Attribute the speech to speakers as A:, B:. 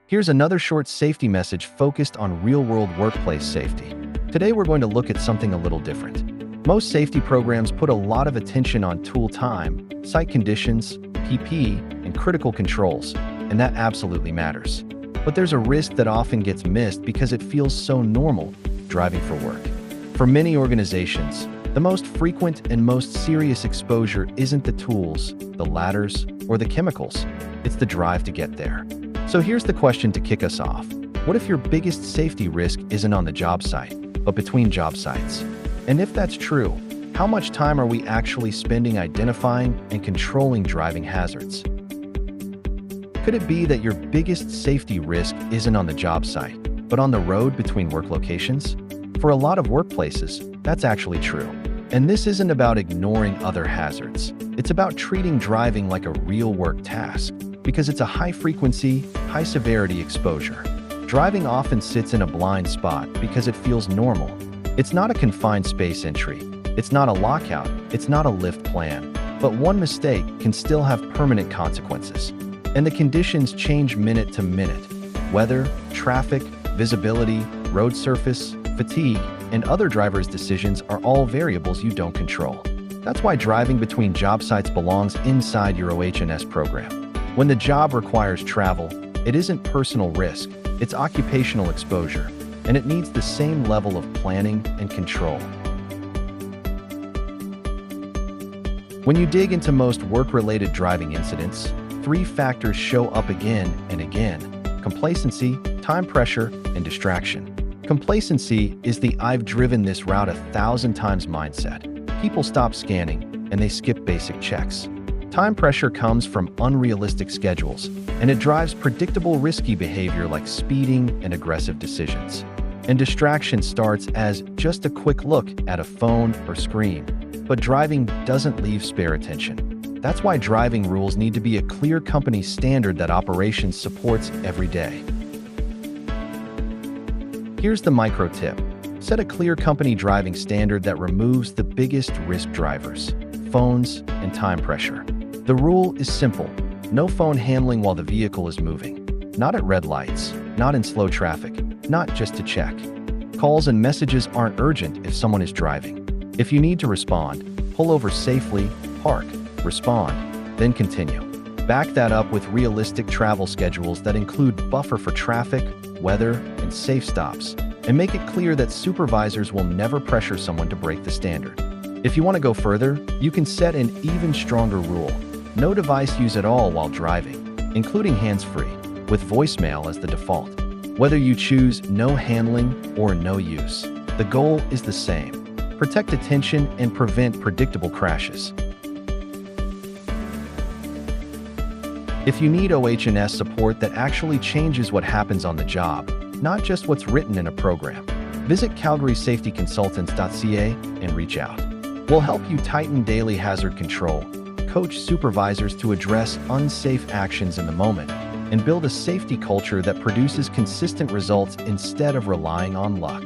A: Here's another short safety message focused on real-world workplace safety. Today we're going to look at something a little different. Most safety programs put a lot of attention on tool time, site conditions, PP, and critical controls, and that absolutely matters. But there's a risk that often gets missed because it feels so normal, driving for work. For many organizations, the most frequent and most serious exposure isn't the tools, the ladders, or the chemicals. It's the drive to get there. So here's the question to kick us off. What if your biggest safety risk isn't on the job site, but between job sites? And if that's true, how much time are we actually spending identifying and controlling driving hazards? Could it be that your biggest safety risk isn't on the job site, but on the road between work locations? For a lot of workplaces, that's actually true. And this isn't about ignoring other hazards. It's about treating driving like a real work task, because it's a high-frequency, high-severity exposure. Driving often sits in a blind spot because it feels normal. It's not a confined space entry. It's not a lockout. It's not a lift plan. But one mistake can still have permanent consequences. And the conditions change minute to minute. Weather, traffic, visibility, road surface, fatigue, and other drivers' decisions are all variables you don't control. That's why driving between job sites belongs inside your OH&S program. When the job requires travel, it isn't personal risk, it's occupational exposure, and it needs the same level of planning and control. When you dig into most work-related driving incidents, 3 factors show up again and again: complacency, time pressure, and distraction. Complacency is the "I've driven this route 1,000 times" mindset. People stop scanning, and they skip basic checks. Time pressure comes from unrealistic schedules, and it drives predictable risky behavior like speeding and aggressive decisions. And distraction starts as just a quick look at a phone or screen. But driving doesn't leave spare attention. That's why driving rules need to be a clear company standard that operations supports every day. Here's the micro tip. Set a clear company driving standard that removes the biggest risk drivers: phones and time pressure. The rule is simple: no phone handling while the vehicle is moving. Not at red lights, not in slow traffic, not just to check. Calls and messages aren't urgent if someone is driving. If you need to respond, pull over safely, park, respond, then continue. Back that up with realistic travel schedules that include buffer for traffic, weather, and safe stops, and make it clear that supervisors will never pressure someone to break the standard. If you want to go further, you can set an even stronger rule: no device use at all while driving, including hands-free, with voicemail as the default. Whether you choose no handling or no use, the goal is the same: protect attention and prevent predictable crashes. If you need OH&S support that actually changes what happens on the job, not just what's written in a program, visit calgarysafetyconsultants.ca and reach out. We'll help you tighten daily hazard control, coach supervisors to address unsafe actions in the moment, and build a safety culture that produces consistent results instead of relying on luck.